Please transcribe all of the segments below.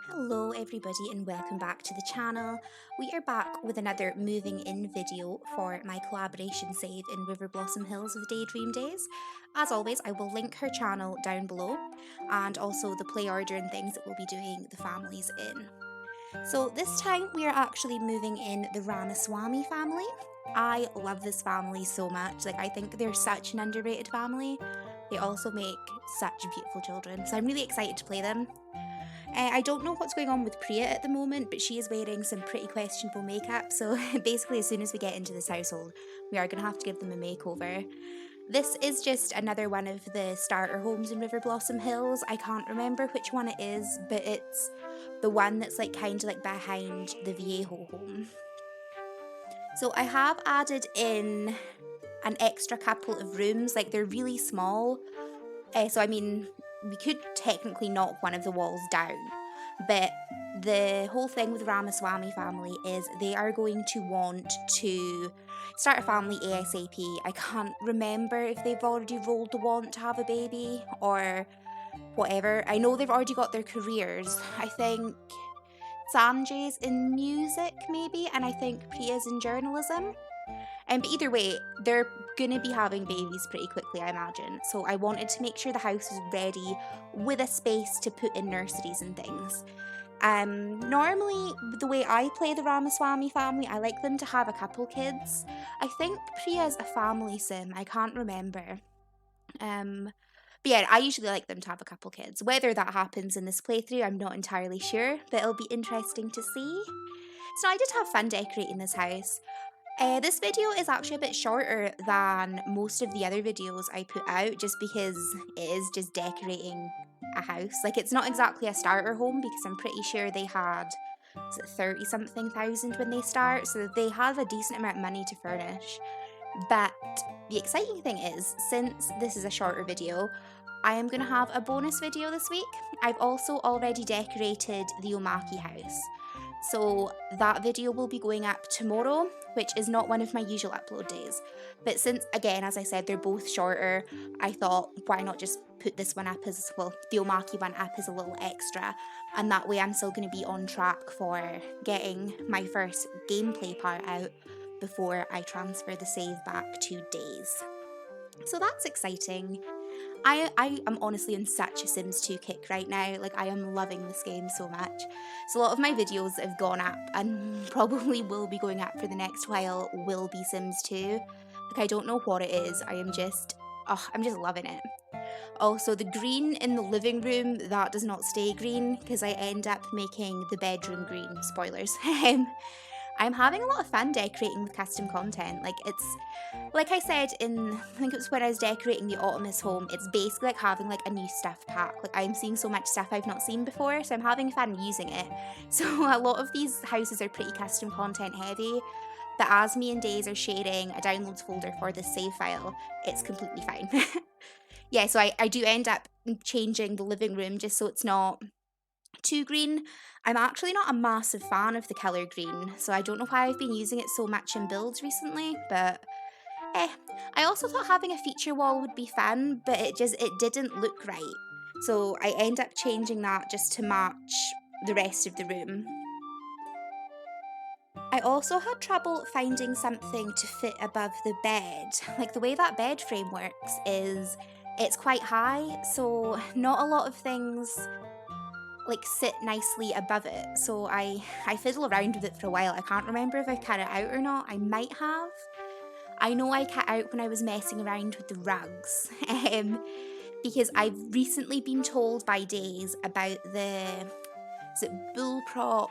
Hello everybody and welcome back to the channel. We are back with another moving in video for my collaboration save in Riverblossom Hills with Daydream Daze. As always, I will link her channel down below and also the play order and things that we'll be doing the families in. So this time we are actually moving in the Ramaswami family. I love this family so much. I think they're such an underrated family. They also make such beautiful children, so I'm really excited to play them. I don't know what's going on with Priya at the moment, but she is wearing some pretty questionable makeup, so basically as soon as we get into this household, we are going to have to give them a makeover. This is just another one of the starter homes in Riverblossom Hills. I can't remember which one it is, but it's the one that's kind of behind the Viejo home. So I have added in an extra couple of rooms, they're really small, so I mean, we could technically knock one of the walls down, but the whole thing with Ramaswami Family is they are going to want to start a family ASAP. I can't remember if they've already rolled the want to have a baby or whatever. I know they've already got their careers. I think Sanjay's in music maybe, and I think Priya's in journalism. But either way, they're going to be having babies pretty quickly, I imagine. So I wanted to make sure the house was ready with a space to put in nurseries and things. Normally, the way I play the Ramaswamy family, I like them to have a couple kids. I think Priya's a family sim, I can't remember. But yeah, I usually like them to have a couple kids. Whether that happens in this playthrough, I'm not entirely sure, but it'll be interesting to see. So I did have fun decorating this house. This video is actually a bit shorter than most of the other videos I put out just because it is just decorating a house. It's not exactly a starter home because I'm pretty sure they had 30-something thousand when they start, so they have a decent amount of money to furnish. But the exciting thing is, since this is a shorter video, I am going to have a bonus video this week. I've also already decorated the Omaki house. So that video will be going up tomorrow, which is not one of my usual upload days. But since, again, as I said, they're both shorter, I thought, why not just put this one up as, well, the Omaki one up as a little extra. And that way I'm still going to be on track for getting my first gameplay part out before I transfer the save back to Daze. So that's exciting. I am honestly in such a Sims 2 kick right now. I am loving this game so much. So a lot of my videos that have gone up and probably will be going up for the next while will be Sims 2. I don't know what it is. I'm just loving it. Also, the green in the living room, that does not stay green because I end up making the bedroom green. Spoilers. I'm having a lot of fun decorating with custom content. It's, like I said I think it was when I was decorating the Optimus home, it's basically having a new stuff pack. I'm seeing so much stuff I've not seen before, so I'm having fun using it. So a lot of these houses are pretty custom content heavy, but as me and Daze are sharing a downloads folder for this save file, it's completely fine. Yeah, so I do end up changing the living room just so it's not too green. I'm actually not a massive fan of the colour green, so I don't know why I've been using it so much in builds recently, but I also thought having a feature wall would be fun, but it didn't look right. So I end up changing that just to match the rest of the room. I also had trouble finding something to fit above the bed. The way that bed frame works is it's quite high, so not a lot of things sit nicely above it. So I fiddle around with it for a while. I can't remember if I cut it out or not. I might have. I know I cut out when I was messing around with the rugs. Because I've recently been told by Daze about the, is it bullprop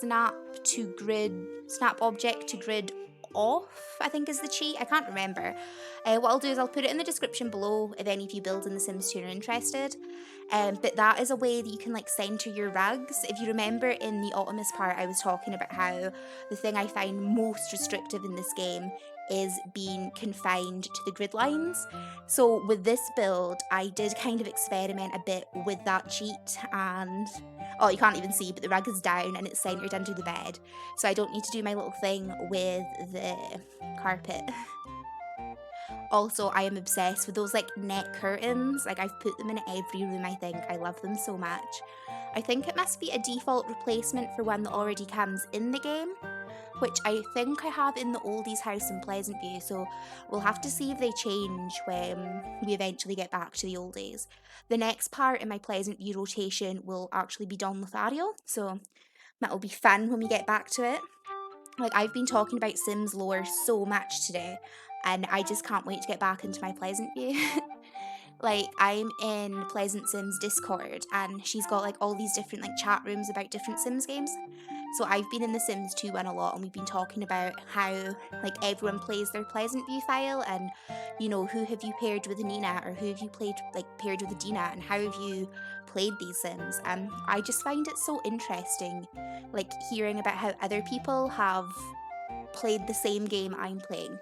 snap object to grid off, I think is the cheat. I can't remember. What I'll do is I'll put it in the description below if any of you build in The Sims 2 are interested. But that is a way that you can center your rugs. If you remember in the Optimus part, I was talking about how the thing I find most restrictive in this game is being confined to the grid lines. So with this build, I did kind of experiment a bit with that cheat, and oh, you can't even see, but the rug is down and it's centered under the bed. So I don't need to do my little thing with the carpet. Also, I am obsessed with those like net curtains. Like I've put them in every room, I think. I love them so much. I think it must be a default replacement for one that already comes in the game, which I think I have in the oldies house in Pleasant View, so we'll have to see if they change when we eventually get back to the oldies. The next part in my Pleasant View rotation will actually be Don Lothario, so that'll be fun when we get back to it. Like, I've been talking about Sims lore so much today, and I just can't wait to get back into my Pleasant View. Like, I'm in Pleasant Sims Discord, and she's got like all these different like chat rooms about different Sims games. So I've been in the Sims 2 one a lot, and we've been talking about how like everyone plays their Pleasant View file, and you know, who have you paired with Nina, or who have you paired with Adina, and how have you played these Sims. I just find it so interesting, like hearing about how other people have played the same game I'm playing.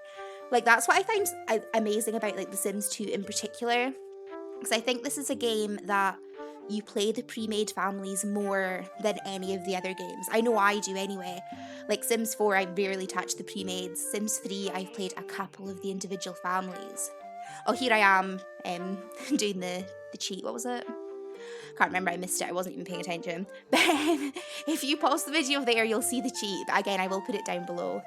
Like that's what I find amazing about like The Sims 2 in particular, because I think this is a game that you play the pre-made families more than any of the other games. I know I do anyway. Like Sims 4, I barely touch the pre-mades. Sims 3, I've played a couple of the individual families. Oh, here I am doing the cheat. What was it? Can't remember, I missed it. I wasn't even paying attention. But if you pause the video there, you'll see the cheat. But again, I will put it down below.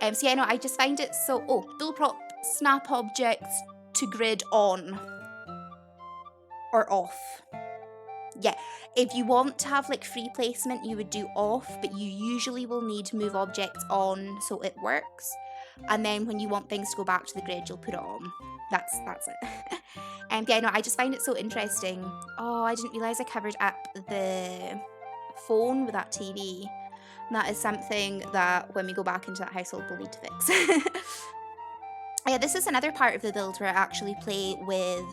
So yeah, no, I just find it so... Oh, dual prop, snap objects to grid on. Or off. Yeah, if you want to have like free placement, you would do off, but you usually will need to move objects on so it works. And then when you want things to go back to the grid, you'll put it on. That's it. Yeah, no, I just find it so interesting. Oh, I didn't realise I covered up the phone with that TV. That is something that when we go back into that household, we'll need to fix. Yeah, this is another part of the build where I actually play with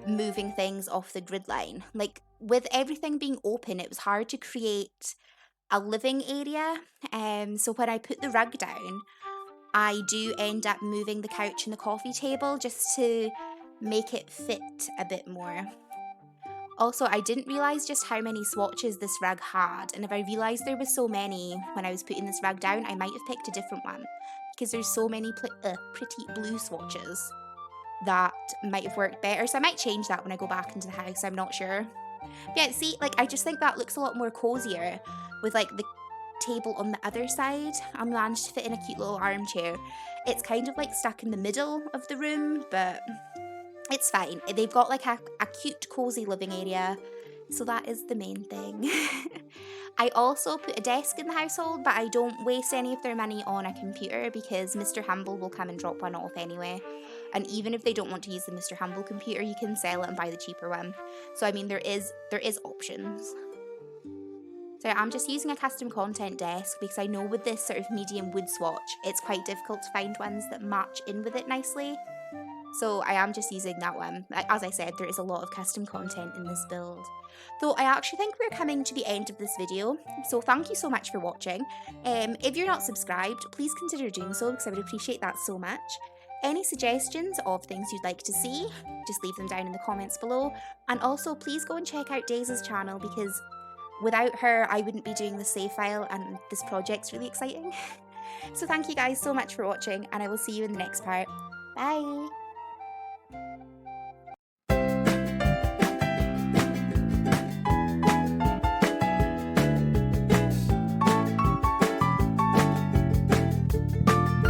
moving things off the grid line. Like, with everything being open, it was hard to create a living area. So when I put the rug down, I do end up moving the couch and the coffee table just to make it fit a bit more. Also, I didn't realise just how many swatches this rug had, and if I realised there was so many when I was putting this rug down, I might have picked a different one, because there's so many pretty blue swatches that might have worked better. So I might change that when I go back into the house, I'm not sure. But yeah, see, like I just think that looks a lot more cozier with like the table on the other side. I managed to fit in a cute little armchair. It's kind of like stuck in the middle of the room, but it's fine. They've got like a cute cozy living area, so that is the main thing. I also put a desk in the household, but I don't waste any of their money on a computer because Mr. Humble will come and drop one off anyway. And even if they don't want to use the Mr. Humble computer, you can sell it and buy the cheaper one. So I mean, there is options. So I'm just using a custom content desk because I know with this sort of medium wood swatch, it's quite difficult to find ones that match in with it nicely. So I am just using that one. As I said, there is a lot of custom content in this build. Though I actually think we're coming to the end of this video, so thank you so much for watching. If you're not subscribed, please consider doing so because I would appreciate that so much. Any suggestions of things you'd like to see, just leave them down in the comments below. And also please go and check out Daze's channel because without her I wouldn't be doing the save file, and this project's really exciting. So thank you guys so much for watching, and I will see you in the next part. Bye!